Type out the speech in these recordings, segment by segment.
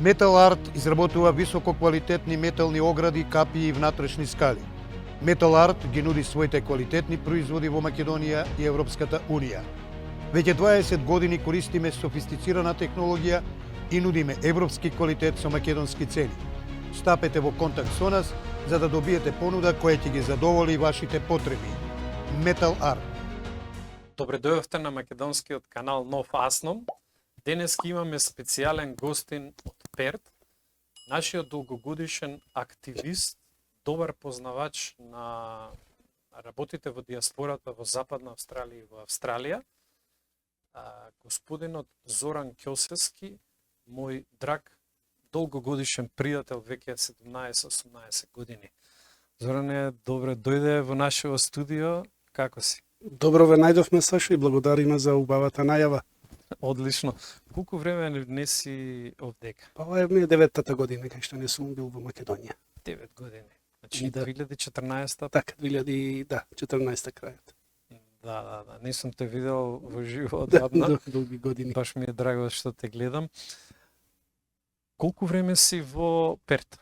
Metal Art изработува висококвалитетни метални огради, капии и внатрешни скали. Metal Art ги нуди своите квалитетни производи во Македонија и Европската Унија. Веќе 20 години користиме софистицирана технологија и нудиме европски квалитет со македонски цени. Стапете во контакт со нас за да добиете понуда која ќе ги задоволи вашите потреби. Metal Art. Добре дојавте на македонскиот канал Нов Асном. Денес имаме специјален гостин од Перт, нашиот долгогодишен активист, добар познавач на работите во диаспората во Западна Австралија и во Австралија, господинот Зоран Ќосевски, мој драг долгогодишен пријател, веќе 17-18 години. Зоране, добре дојде во нашето студио, како си? Добро ве најдовме, Сашо, и благодариме за убавата најава. Одлично. Колку време не си овдека? Па ова е ми 9-та година кај што не сум бил во Македонија. 9 години. Значи Да. 2014-та. Така, 2014 крајот. Да. Не сум те видел во живо Да, одавна. долги години. Баш ми е драго што те гледам. Колку време си во Перт?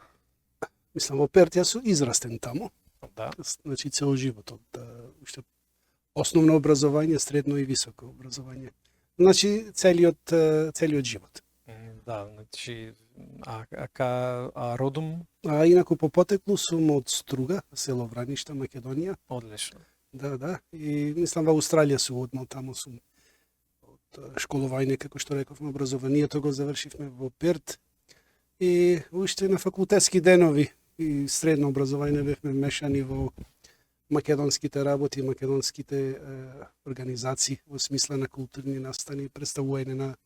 Мислам, во Перт јас сум израстен таму. Да. Значи, цел живот. Уште основно образование, средно и високо образование. Значи, целиот живот. Да, значи, а родом? А инаку по потеклу сум од Струга, село Враништа, Македонија. Одлично. Да. И мислам во Австралија сум однал, таму сум од школување, како што рековме, образованието го завршивме во Перт. И уште на факултетски денови и средно образование бевме мешани во македонските работи, македонските организации во смисла на културни настани, представување на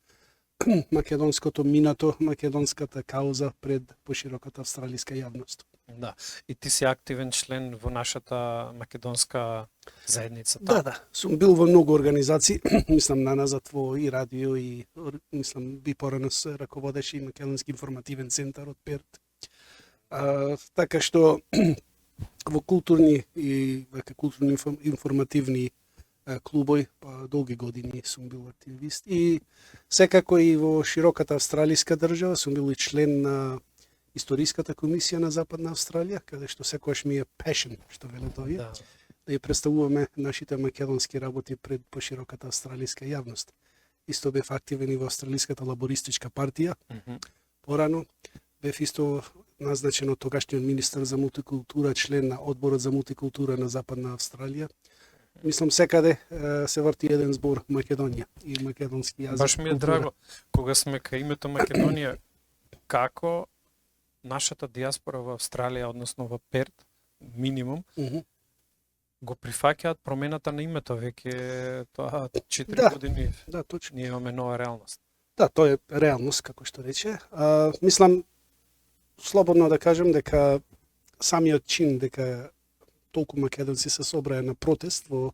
македонското минато, македонската кауза пред пошироката австралиска јавност. Да. И ти си активен член во нашата македонска заедница. Да. Сум бил во многу организации, мислам наназад во и радио и мислам би порано се раководеше и Македонски информативен центар од Перт. Така што во културни и културни информативни клубови, па долги години сум бил активист и секако и во широката австралиска држава сум бил и член на Историската комисија на Западна Австралија, каде што секогаш ми е passion, што велат овие, да ја представуваме нашите македонски работи пред пошироката австралиска јавност. Исто бев активен и во Австралиската лабористичка партија. Порано бев исто назначен од тогашниот министар за мултикултура, член на одборот за мултикултура на Западна Австралија. Мислам, секаде се врти еден збор Македонија и македонски јазик. Баш ми е драго, кога сме кај името Македонија, како нашата диаспора во Австралија, односно во Перт, минимум, го прифаќаат промената на името, веќе тоа 4 години. Да, точно. Ние имаме нова реалност. Да, тоа е реалност, како што рече. Мислам, слободно да кажем дека самиот чин дека толку македонци се собраа на протест во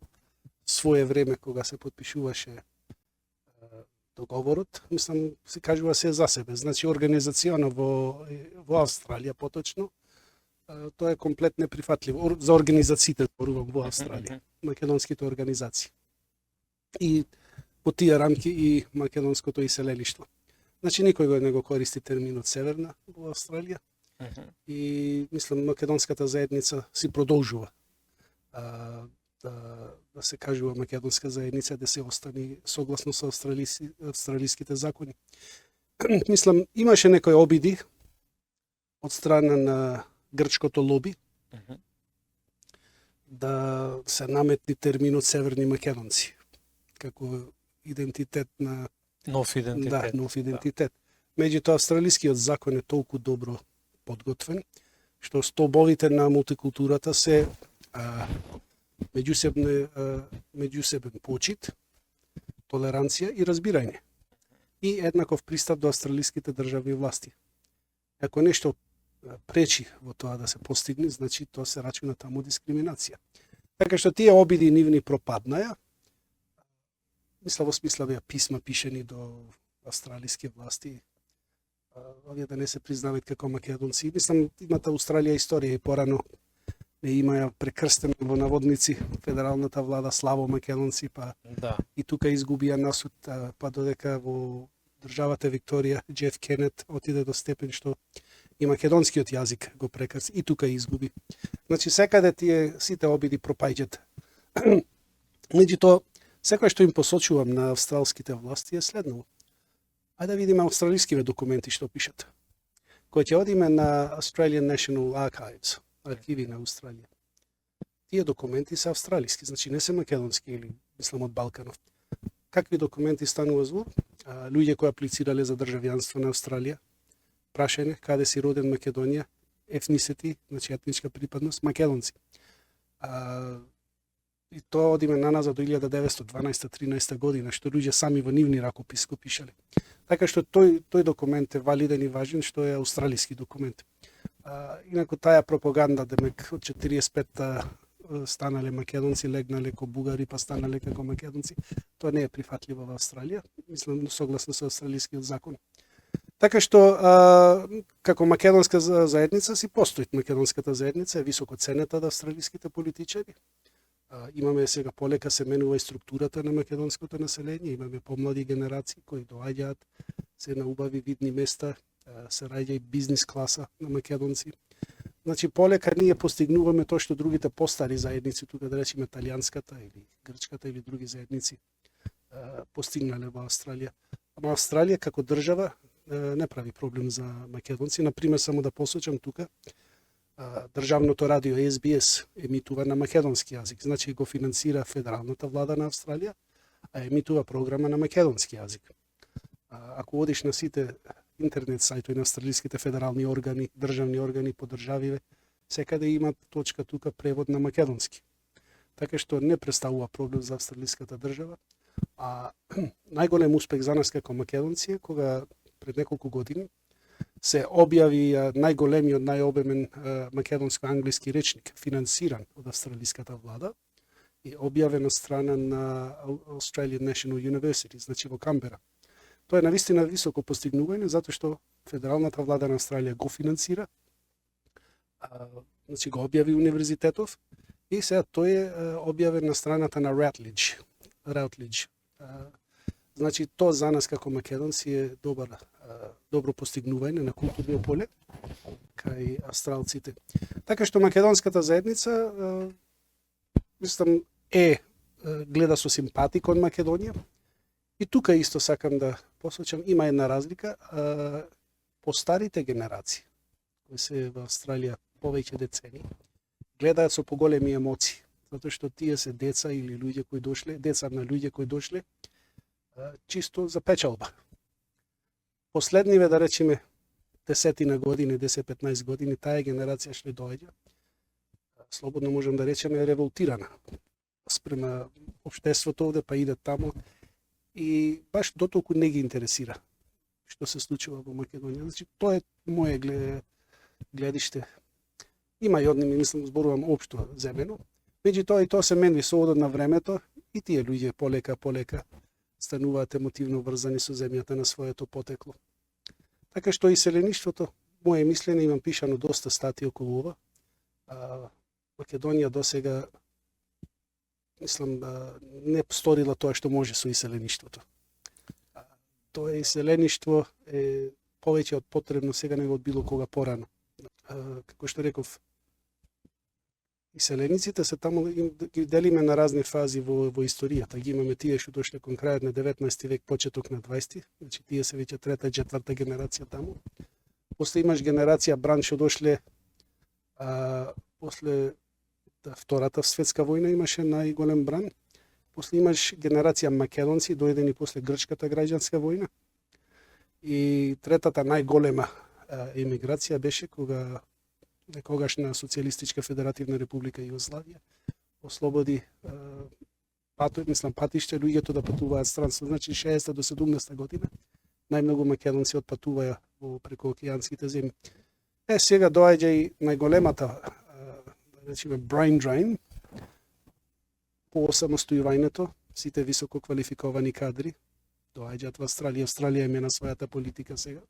свое време кога се потпишуваше договорот, мислам, се кажува се за себе. Значи, организацијно во Австралија поточно, тоа е комплет неприфатливо за организациите во Австралија, македонските организации. И по тие рамки и македонското иселелиштво. Значи, никој не го користи терминот Северна во Австралија. И мислам, македонската заедница си продолжува да се кажува македонска заедница, да се остани согласно со австралиските закони. Мислам, имаше некои обиди од страна на грчкото лоби да се наметни терминот Северни македонци како идентитет на нов идентитет. Да, нов идентитет. Меѓутоа, австралискиот закон е толку добро подготвен, што столбовите на мултикултурата се меѓусебен почит, толеранција и разбирање. И еднаков пристап до австралиските држави и власти. Ако нешто пречи во тоа да се постигне, значи тоа се рачуна таму дискриминација. Така што тие обиди нивни пропаднаја, мисля во смисла беа писма пишени до австралиски власти, овие да не се признаваат како македонци. Мислам, имате Австралија историја и порано не имаја прекрстено во наводници федералната влада славо македонци, па да. И тука изгубија насуд, па додека во државата Викторија, Джеф Кенет отиде до степен што и македонскиот јазик го прекрси и тука изгуби. Значи секаде тие сите обиди пропаѓаат. Меѓутоа, секој што им посочувам на австралските власти е следново. Ајде да видиме австралискиве документи што пишат. Кој ќе одиме на Australian National Archives, архиви на Австралија. Тие документи се австралиски, значи не се македонски или мислам од Балканов. Какви документи станува збор? Луѓе кои аплицирале за државјанство на Австралија, прашање каде си роден Македонија, ethnicity, значи етничка припадност, македонци. И тоа одиме наназад до 1912-13 година, што луѓе сами во нивни ракопис го пишале. Така што тој документ е валиден и важен, што е австралиски документ. Инаку таа пропаганда, демек, од 45-та станале македонци, легнале ко бугари, па станале како македонци, тоа не е прифатливо во Австралија, мислам согласно со австралискиот закон. Така што, како македонска заедница си постои. Македонската заедница е високо ценета од австралиските политичари. Имаме сега полека се менува и структурата на македонското население, имаме помлади генерации кои доаѓаат се на убави видни места, се раѓа и бизнис класа на македонци. Значи полека ние постигнуваме тоа што другите постари заедници, тука да речеме италијанската или грчката или други заедници постигнале во Австралија. Ама Австралија како држава не прави проблем за македонци. Например, само да посочам тука, државното радио SBS емитува на македонски јазик, значи го финансира федералната влада на Австралија, а емитува програма на македонски јазик. Ако одиш на сите интернет сајтови на австралиските федерални органи, државни органи по државиве, секаде има точка тука превод на македонски. Така што не представува проблем за австралиската држава, а најголем успех за нас како македонци е кога пред неколку години се објави најголемиот, најобемен македонско-англиски речник, финансиран од австралиската влада и објавен од страна на Australian National University, значи во Камбера. Тоа е навистина високо постигнување, затоа што федералната влада на Австралија го финансира, значи го објави универзитетов и сега тој е објавен на страната на Routledge. Значи тоа за нас како македонци е добро постигнување на културно поле кај австралците. Така што македонската заедница мислам гледа со симпатија кон Македонија. И тука исто сакам да посочам, има една разлика. По старите генерации, кои се во Австралија повеќе децени, гледаат со поголеми емоции, затоа што тие се деца или луѓе кои дошле, деца на луѓе кои дошле чисто за печалба. Последниве, да речеме, 10 години, 10-15 години, таа генерација што доаѓа, слободно можам да речеме, е револтирана спрема општеството овде, па иде тамо и баш дотолку не ги интересира што се случува во Македонија. Значи, тоа е моје гледиште. Има и одними, мислам, зборувам општо земено. Меѓутоа и тоа се менви со одот на времето и тие луѓе полека стануваат емотивно врзани со земјата на своето потекло. Така што иселеништвото, моје мислење, имам пишано доста статии околу ова. Македонија досега, мислам, не сторила тоа што може со иселеништвото. Тоа иселеништво е повеќе од потребно сега него од било кога порано. Како што реков, иселениците се таму ги делиме на разни фази во историјата. Ги имаме тие што дошле кон крајот на 19 век, почеток на 20, значи тие се веќе трета и четврта генерација таму. После имаш генерација бран што дошле после Втората светска војна имаше најголем бран. После имаш генерација македонци дојдени после грчката граѓанска војна. И третата најголема емиграција беше кога некогашна социјалистичка федеративна република Југославија ослободи патиште луѓето да патуваат странство. Значи 60 до 70 година најмногу македонци отпатуваја преку океанските земји. Сега доаѓа и најголемата речеме brain drain по самостојувањето, сите високо квалификовани кадри доаѓаат во Австралија. Австралија има на својата политика сега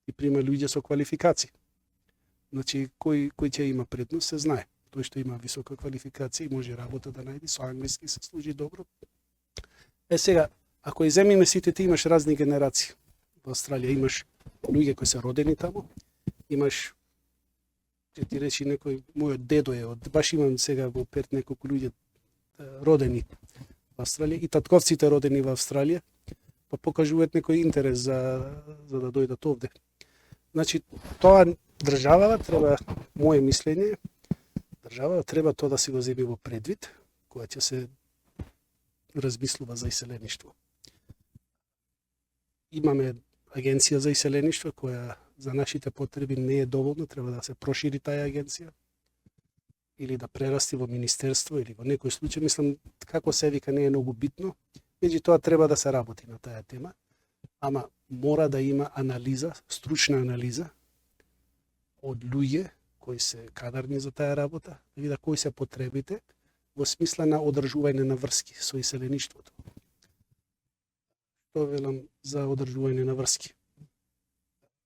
и прима луѓе со квалификации. Значи, кој ќе има предност, се знае. Тој што има висока квалификација и може работа да најде, со англиски се служи добро. Сега, ако иземиме сите ти имаш разни генерации. во Австралија имаш луѓе кои се родени таму, имаш ќе ти речи некој, мојот дедо е баш имам сега во Перт неколку луѓе родени во Австралија и татковците родени во Австралија, па покажуваат некој интерес за да дојдат овде. Значи, тоа државава треба, моје мислење, државава треба тоа да си го земе во предвид, кога ќе се размислува за иселеништво. Имаме агенција за иселеништво која за нашите потреби не е доволно, треба да се прошири таа агенција или да прерасти во министерство или во некој случај, мислам како се вика не е многу битно, меѓутоа треба да се работи на таа тема, ама мора да има анализа, стручна анализа од луѓе кои се кадарни за таа работа, да видат кои се потребите во смисла на одржување на врски со иселеништвото. Тоа велам за одржување на врски.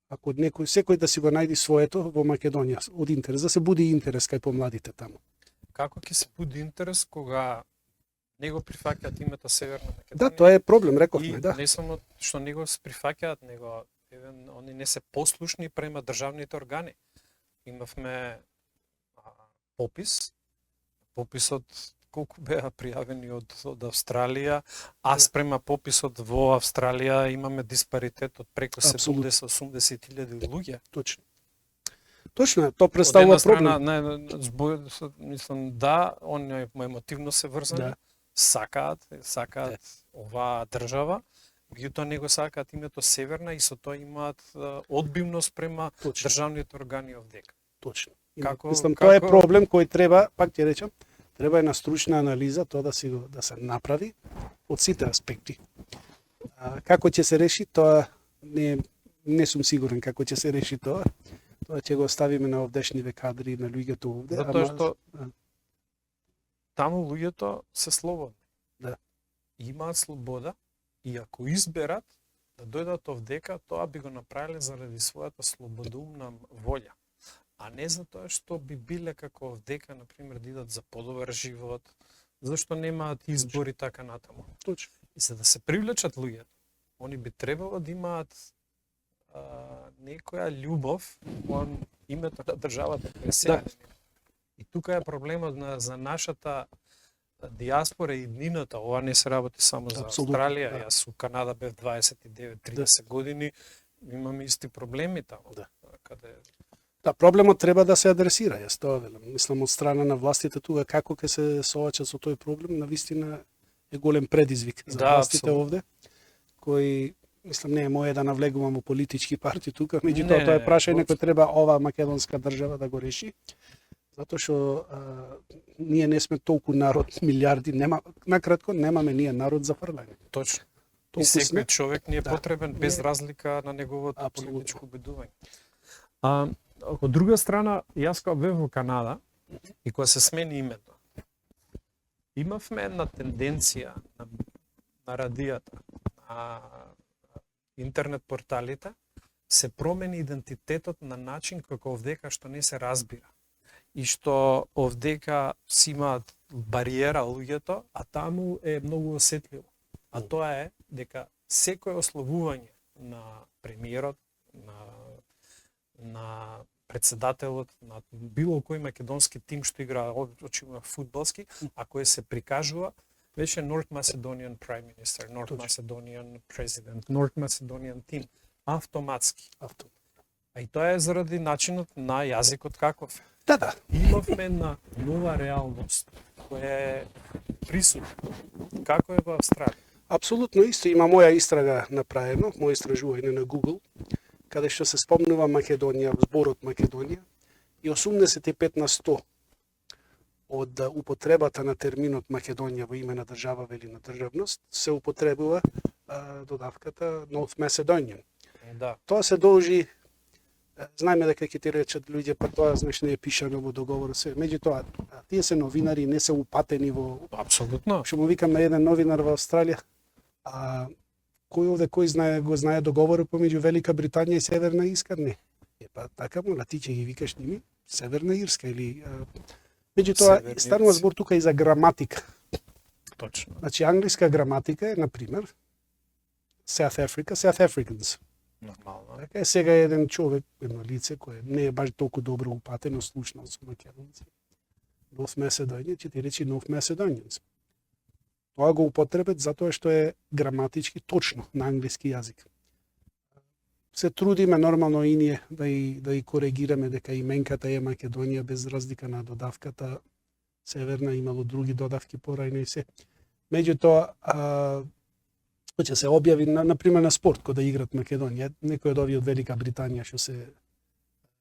Ако некој, секој да си го најди своето во Македонија, од интерес, да се буди интерес кај помладите таму. Како ќе се буди интерес кога не го прифаќаат името Северна Македонија? Да, тоа е проблем, И рековме, да. не само што не го се прифаќаат, него они не се послушни према државните органи. Имавме пописот колку беа пријавени од Австралија, а спрема пописот во Австралија имаме диспаритет од преку 70-80 илјади луѓе. Точно. Точно, тоа представува проблем. Мислам, да, они емотивно се врзани, Да. сакаат оваа држава, меѓутоа не го сакаат името Северна и со тоа имаат одбивност према Точно. државните органи овдека. Точно. Како- тоа е како- проблем кој треба, пак ќе речам, треба една стручна анализа, тоа да се направи од сите аспекти. Како ќе се реши тоа не сум сигурен како ќе се реши тоа. Тоа ќе го оставиме на овдешниве кадри на луѓето овде. Затоа што да. таму луѓето се слободни. Да. Имаат слобода и ако изберат да дојдат овдека, тоа би го направиле заради својата слободоумна волја. А не за тоа што би биле како овдека, например, да идат за подобар живот, зашто немаат избори така натаму. Точно. И за да се привлечат луѓето, они би требало да имаат некоја љубов кон името на државата која се. Да. И тука е проблемот за нашата диаспора и иднината. Ова не се работи само за Апсолутно, Австралија. да. Јас у Канада бев 29-30 години, имаме исти проблеми таму. Да. Каде Да, проблемот треба да се адресира, јас тоа велам. Мислам од страна на властите тука како ќе се соочат со тој проблем, навистина е голем предизвик за Да, властите апсолутно. овде, кои мислам не е моје да навлегувам во политички партии тука, Не, меѓутоа тоа е прашање воопшто. кој треба ова македонска држава да го реши. Затоа што ние не сме толку народ, милиарди, накратко немаме ние народ за фрлање. точно. И Толку секој сме. човек ни е Да. потребен без Не. разлика на неговото Апсолутно. политичко убедување. Од друга страна, јас кога бев во Канада и кога се смени името, имавме една тенденција на радијата, на интернет порталите, се промени идентитетот на начин како овдека што не се разбира. И што овдека си имаат бариера луѓето, а таму е многу осетливо. А тоа е дека секое ославување на премиерот, на председателот, на било кој македонски тим што игра очима фудбалски, а кој се прикажува, беше North Macedonian Prime Minister, North Точно. Macedonian President, North Macedonian Team, автоматски. Авто. А и тоа е заради начинот на јазикот каков е. Да. Имавме една нова реалност која е присутна. Како е во Австралија? Апсолутно исто, има моја истрага направено, моје истражување на Google, каде што се спомнува Македонија, зборот Македонија, и 85% од употребата на терминот Македонија во име на држава или на државност се употребува додавката North Macedonian. Да. Тоа се должи, знаеме дека ќе ти речат луѓе, па тоа знаеш не е пишано во договорот се. Меѓутоа, тие се новинари, не се упатени во. Апсолутно. Што му викам на еден новинар во Австралија, кој овде го знае договорот помеѓу Велика Британија и Северна Ирска? Не. Па така мола ти ќе ги викаш ними Северна Ирска или меѓутоа Северни станува Ирци. збор тука и за граматика. Точно. Значи англиска граматика е на пример South Africa, South Africans. Нормално. Така е, сега е еден човек, едно лице кое не е баш толку добро упатено, слушнал со македонци. Нов Меседонија, ќе ти речи нов Меседонјанс. Тоа го употребет затоа што е граматички точно на англиски јазик. Се трудиме нормално и ние да и коригираме дека именката е Македонија без разлика на додавката северна, имало други додавки порајно и се. Меѓутоа, ќе се објави на пример на спорт кога да играт Македонија, некои од овие од Велика Британија што се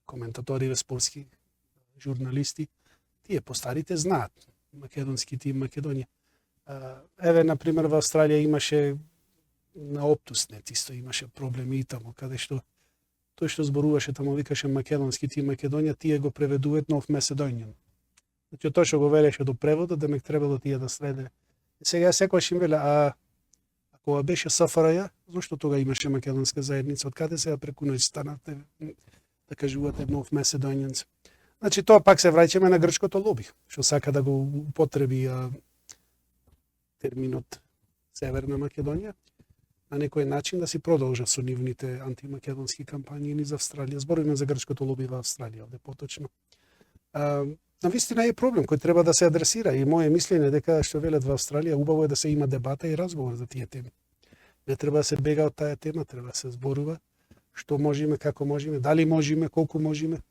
коментатори спортски, журналисти, тие постарите знаат македонски тим Македонија. Еве на пример во Австралија имаше на Оптуснет исто имаше проблеми и таму каде што тој што зборуваше таму викаше македонски тим Македонија, тие го преведуваат Нов Меседоњан. Значи тоа што го велеше до преводот, демек требало тие да следе. Сега секојаш им веле, ако беше СФРЈ, зошто тога имаше македонска заедница? Од каде сега преку ноќ станавте да кажувате Нов Меседоњанс? Значи тоа пак се враќаме на грчкото лоби, што сака да го употреби терминот Северна Македонија на некој начин да си продолжат со нивните антимакедонски кампањи низ Австралија. Збориме за грчкото лоби во Австралија, овде поточно. Навистина е проблем кој треба да се адресира и моје мислење дека што велат во Австралија убаво е да се има дебата и разговор за тие теми. Не треба да се бега од таа тема, треба да се зборува што можеме, како можеме, дали можеме, колку можеме.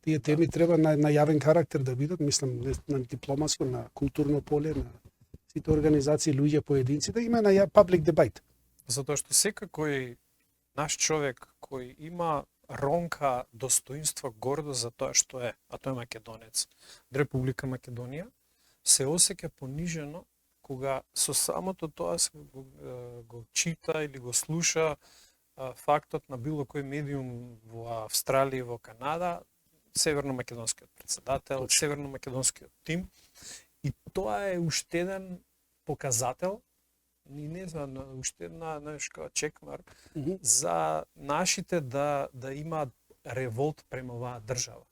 Тие теми треба на јавен карактер да бидат, мислам, на дипломатско, на културно поле, на сите организации, луѓе, поединци, да има на паблик дебат. Затоа што секој наш човек кој има ронка достоинство гордо за тоа што е, а тој е македонец, од Република Македонија, се осеќа понижено кога со самото тоа го чита или го слуша фактот на било кој медиум во Австралија и во Канада, северно-македонскиот председател, северно-македонскиот тим, и тоа е уште еден показател, и не знам, уште една чекмар за нашите да имаат револт према оваа држава.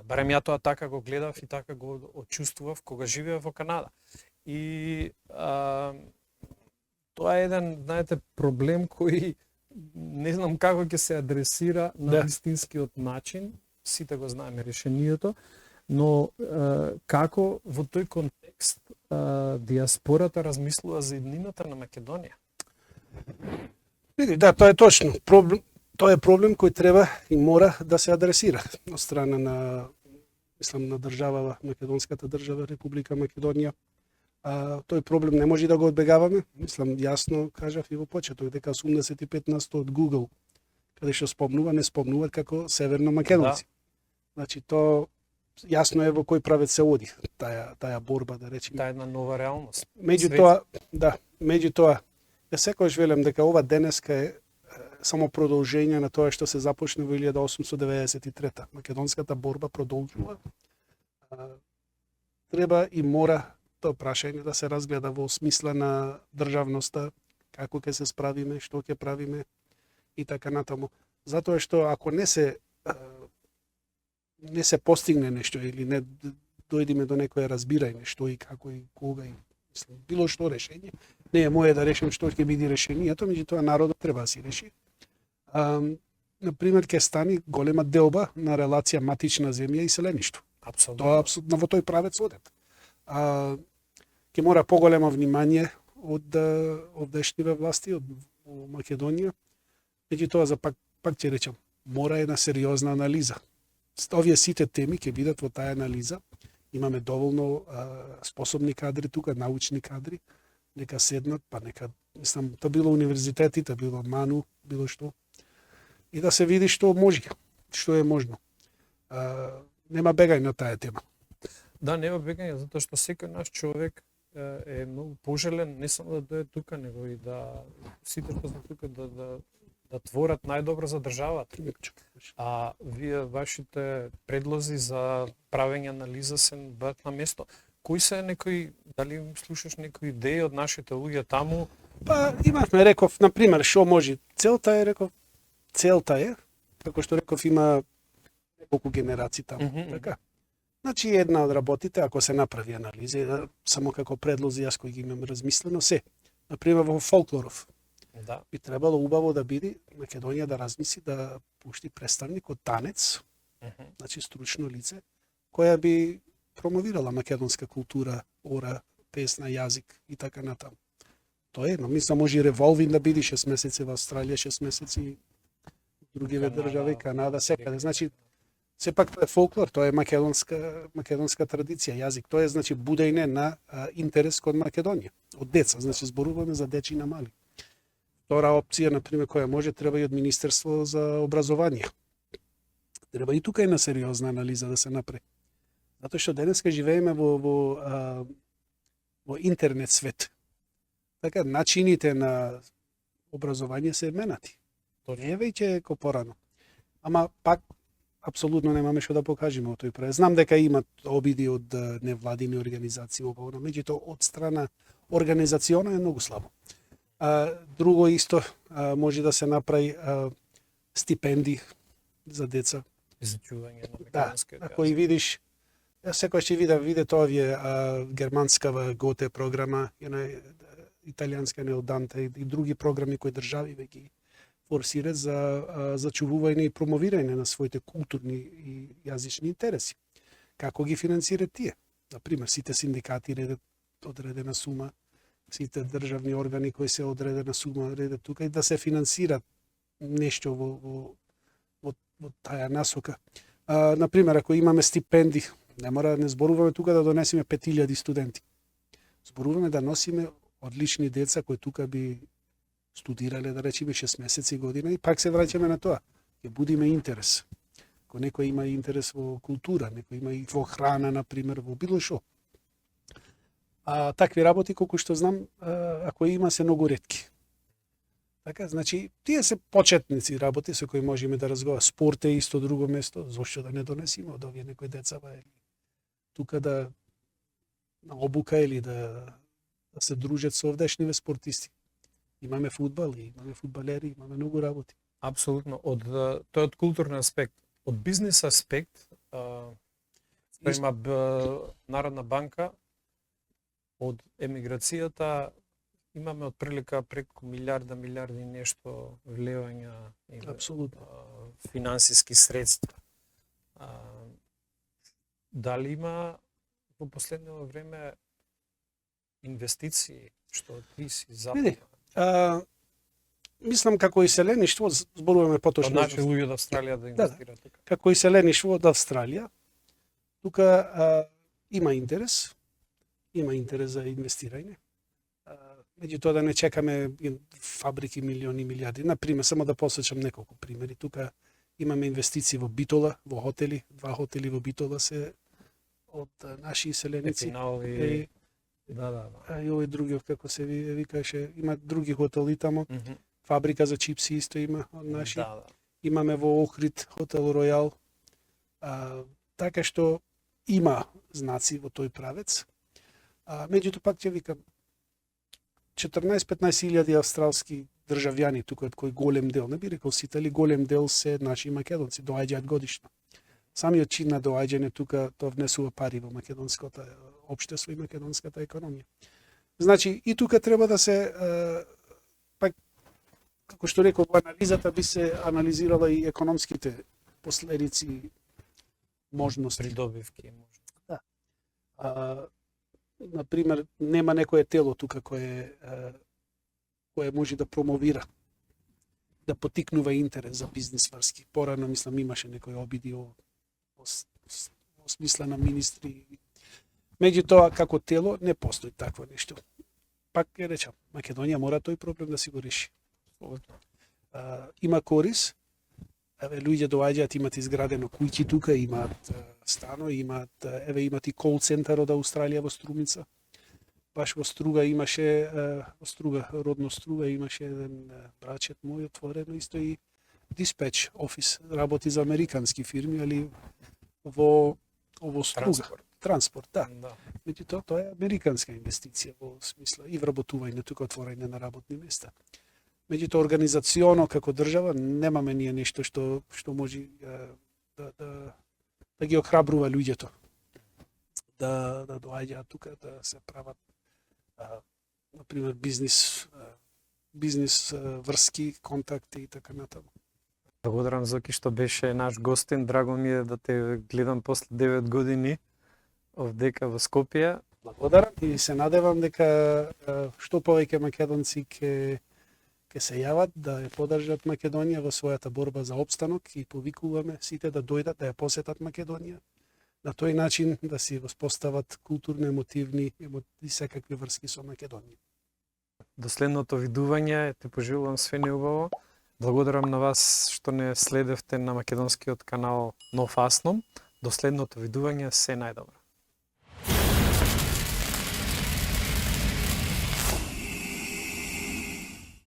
Барем ја тоа така го гледав и така го очувствував кога живеев во Канада. И тоа е еден, знаете, проблем кој не знам како ќе се адресира на вистинскиот начин. Сите го знаеме решението, но како во тој контекст диаспората размислува за иднината на Македонија? Види, да, тоа е точно. Тоа е проблем кој треба и мора да се адресира од страна на, мислам, на држава, македонската држава, Република Македонија. Тој проблем не може да го одбегаваме. Мислам, јасно кажав и во почеток дека 85% од Google каде што спомнува, не спомнуваат како северно македонци. Значи, тоа јасно е во кој правец се оди таа борба, да речеме. Таа е една нова реалност. Меѓутоа, ја секогаш велам дека ова денеска е само продолжение на тоа што се започна во 1893. Македонската борба продолжува. Треба и мора тоа прашање да се разгледа во смисла на државноста, како ќе се справиме, што ќе правиме и така натаму. Затоа што ако не се постигне нешто или не дојдеме до некое разбирање што и како и кога и мислам, било што решение, не е моје да решам што ќе биде решението, меѓутоа народот треба да си реши. Например, ќе стани голема делба на релација матична земја и селеништво. Апсолутно. Тоа апсолутно во тој правец одат. Ќе мора поголемо внимание од овдешниве власти, од Македонија. Меѓутоа, за пак ќе речам, мора една сериозна анализа. Овие сите теми ќе бидат во таа анализа. Имаме доволно способни кадри тука, научни кадри, нека седнат, па нека, мислам, тоа било универзитетите, било МАНУ, било што, и да се види што може, што е можно. Нема бегање на таа тема. Да, нема бегање, затоа што секој наш човек е многу пожелен, не само да дојде тука, него и да сите што се тука да творат најдобро за државата. А вие вашите предлози за правење анализа се бат на место. Кои се некои, дали слушаш некои идеи од нашите луѓе таму? Па имавме, реков, на пример, што може. Целта е, како што реков, има неколку генерации таму, така. Значи една од работите, ако се направи анализа, само како предлози, јас кои ги имам размислено, се, на пример во фолклоров. Да. би требало убаво да биде Македонија да размисли да пушти представник од танец, Мгм. значи стручно лице, која би промовирала македонска култура, ора, песна, јазик и така натаму. Тоа е едно. Мислам, може и револвин да биде 6 месеци во Австралија, 6 месеци во другиве држави, Канада, секаде. Значи, сепак тоа е фолклор, тоа е македонска традиција, јазик. Тоа е, значи, будење на интерес код Македонија, од деца. Значи, зборуваме за дечи на мали. Втора опција, например, која може, треба и од Министерство за образование. Треба и тука една сериозна анализа да се направи. Затоа што денеска живееме во интернет свет. Така, начините на образование се менати. Точно. Не е веќе ко порано. Ама пак апсолутно немаме што да покажеме во тој проект. Знам дека имат обиди од невладини организации ово, меѓутоа од страна организационо е многу слабо. Друго исто може да се направи стипендии за деца. Изучување на Да, македонски ако и видиш, секој ќе види тоа овие германска ГОТЕ програма, италијанска не од Данте и други програми кои држави веќе форсират за зачувување и промовирање на своите културни и јазични интереси. Како ги финансираат тие? Например, сите синдикати редат одредена сума, сите државни органи кои се одредена сума редат тука и да се финансира нешто во таа насока. Например, ако имаме стипенди, не зборуваме тука да донесеме 5000 студенти. Зборуваме да носиме одлични деца кои тука би студирале, да речеме 6 месеци година и пак се враќаме на тоа. Ќе будиме интерес. Ако некој има интерес во култура, некој има и во храна, например, во било што. Такви работи, колку што знам, ако има, се многу ретки. Така, значи, тие се почетници работи со кои можеме да разговараме. Спорт е исто друго место, зошто да не донесиме од овие некои децава или тука да на обука или да се дружат со овдешниве спортисти. Имаме фудбал, имаме фудбалери, имаме многу работи. Апсолутно. Тоа од културен аспект. Од бизнес аспект, спрема Народна банка, од емиграцијата имаме отприлика преку милиарди и нешто влевања и Апсолутно. финансиски средства. Дали има во последно време инвестиции што ти си Види, западна? Мислам како иселеништво, зборуваме Од поточно наши луѓе од Австралија да инвестираат тука. како иселеништво од Австралија, тука има интерес за инвестирање. Меѓутоа да не чекаме фабрики, милиони, милиарди. Например, само да посочам неколку примери. Тука имаме инвестиции во Битола, во хотели. 2 хотели во Битола се од наши иселеници. Епинаови, да. И овој други, како се викаше, има други хотели тамо. Фабрика за чипси исто има од наши. Да. Имаме во Охрид хотел Ројал. Така што има знаци во тој правец. Меѓутоа пак ќе викам 14-15 илјади австралски државјани тука, од кои голем дел, не би рекол сите, али голем дел се наши македонци, доаѓаат годишно. Самиот чин на доаѓање тука тоа внесува пари во македонското општество и македонската економија. Значи и тука треба да се пак како што рекол во анализата би се анализирала и економските последици, можности. Придобивки може. Например, нема некое тело тука кое може да промовира, да потикнува интерес за бизнис врски. Порано, мислам, имаше некои обиди во смисла на министри. Меѓутоа, како тело, не постои такво нешто. Пак ќе речам, Македонија мора тој проблем да си го реши. Има корис, луѓе доаѓаат, имат изградено куќи тука, имаат станови, имаат и кол центар од Австралија во Струмица. Баш во Струга имаше, родно Струга имаше еден брачет мој отворено исто и диспеч офис, работи за американски фирми, али во Струга. Транспорт, да. Меѓутоа, тоа е американска инвестиција во смисла и вработување, тука отворање на работни места. Меѓутоа, организационо како држава немаме ние нешто што може да ги охрабрува луѓето да доаѓаат тука, да се прават например бизнис бизнис врски, контакти и така натаму. Благодарам Зоки што беше наш гостин. Драго ми е да те гледам после 9 години овдека во Скопје. Благодарам и се надевам дека што повеќе македонци ќе се јават да ја поддржат Македонија во својата борба за опстанок и повикуваме сите да дојдат да ја посетат Македонија. На тој начин да си воспостават културно емотивни и секакви врски со Македонија. До следното видување те пожелувам све неубаво. Благодарам на вас што не следевте на македонскиот канал Нов Асном. До следното видување се најдобро.